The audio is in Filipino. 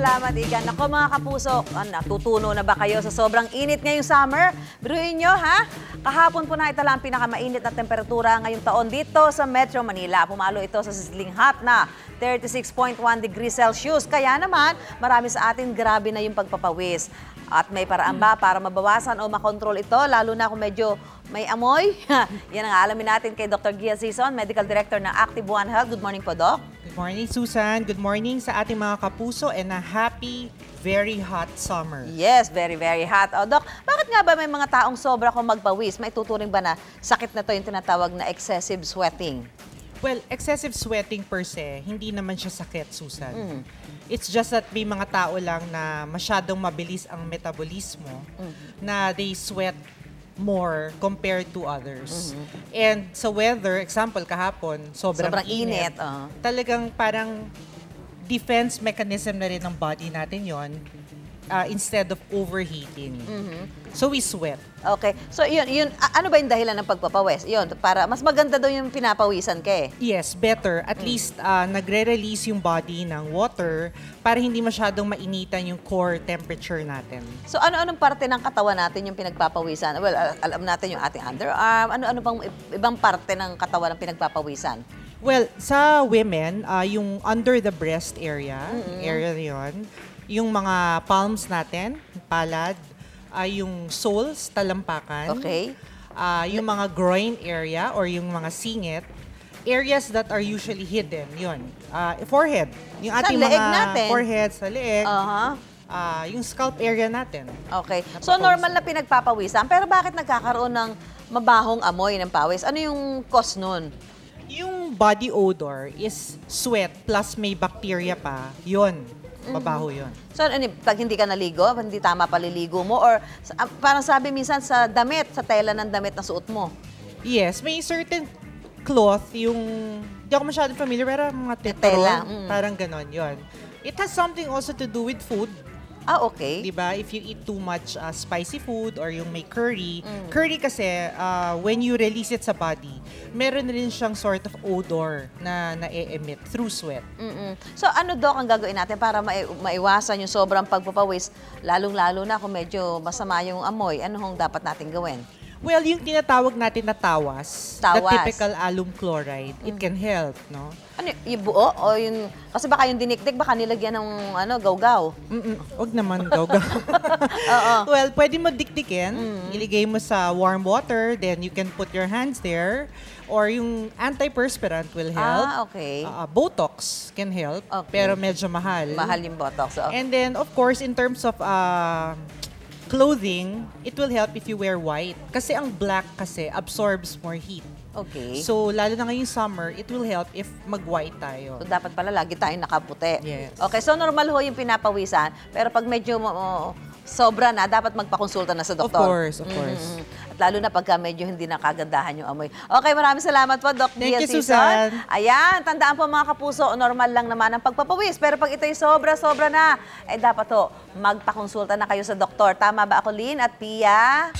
salamat, Igan. Ako mga kapuso, natutuno na ba kayo sa sobrang init ngayong summer? Biruin nyo, ha? Kahapon po na itala ang pinakamainit na temperatura ngayong taon dito sa Metro Manila. Pumalo ito sa sizzling hot na 36.1 degrees Celsius. Kaya naman, marami sa atin grabe na yung pagpapawis. At may paraan ba para mabawasan o makontrol ito, lalo na kung medyo may amoy? Yan ang alamin natin kay Dr. Gia Sison, Medical Director ng Active One Health. Good morning po, Doc. Good morning, Susan. Good morning sa ating mga kapuso and a happy, very hot summer. Yes, very, very hot. O, Doc, bakit nga ba may mga taong sobra kung magpawis? May tuturing ba na sakit na to yung tinatawag na excessive sweating? Well, excessive sweating per se, hindi naman siya sakit, Susan. It's just that may mga tao lang na masyadong mabilis ang metabolismo na they sweat more compared to others. And sa weather, example, kahapon, sobrang init. Talagang parang defense mechanism na rin ng body natin yon instead of overheating. So we sweat. Okay. So yun, ano ba yung dahilan ng pagpapawis? Yun, para mas maganda daw yung pinapawisan ka eh. Yes, better. At least nagre-release yung body ng water para hindi masyadong mainitan yung core temperature natin. So ano-anong parte ng katawan natin yung pinagpapawisan? Well, alam natin yung ating underarm. Ano-ano bang ibang parte ng katawan ng pinagpapawisan? Well, sa women, yung under the breast area, area na yun, yung mga palms natin, palad, yung soles, talampakan. Okay. Yung mga groin area or yung mga singit, areas that are usually hidden, yun. Forehead. Yung ating leeg mga natin. forehead, sa leeg. Yung scalp area natin. Okay. So normal na pinagpapawisan, pero bakit nagkakaroon ng mabahong amoy ng pawis? Ano yung cause nun? Yung body odor is sweat plus may bacteria pa, yun. Mabaho yun. So, pag hindi ka naligo, hindi tama paliligo mo, or parang sabi minsan sa damit, sa tela ng damit na suot mo. Yes, may certain cloth, yung, di ako masyadong familiar, pero mga tela. parang ganon, yun. It has something also to do with food. Okay. Diba? If you eat too much spicy food or yung may curry, curry kasi, when you release it sa body, meron rin siyang sort of odor na na-emit through sweat. So ano, Doc, ang gagawin natin para maiwasan yung sobrang pagpapawis, lalong-lalo na kung medyo masama yung amoy, ano hong dapat natin gawin? Well, yung tinatawag natin na tawas, the typical alum chloride, it can help, no? Ano, yung buo? O yung, kasi baka yung dinikdik, baka nilagyan ng gawgaw. Huwag naman gawgaw. Well, pwede mo dikdikin, iligay mo sa warm water, then you can put your hands there, or yung antiperspirant will help. Okay. Botox can help, pero medyo mahal. Mahal yung Botox. And then, of course, in terms of clothing, it will help if you wear white. Kasi ang black kasi absorbs more heat. Okay. So, lalo na ngayong summer, it will help if mag-white tayo. So, dapat pala lagi tayong nakaputi. Yes. Okay, so normal ho yung pinapawisan, pero pag medyo sobra na, dapat magpakonsulta na sa doktor. Of course, of course. At lalo na pagka medyo hindi nakagandahan yung amoy. Okay, maraming salamat po, Doc Gia Thank you, Sison. Susan. Ayan, tandaan po mga kapuso, normal lang naman ang pagpapawis. Pero pag ito'y sobra-sobra na, dapat magpakonsulta na kayo sa doktor. Tama ba ako, Lynn at Pia?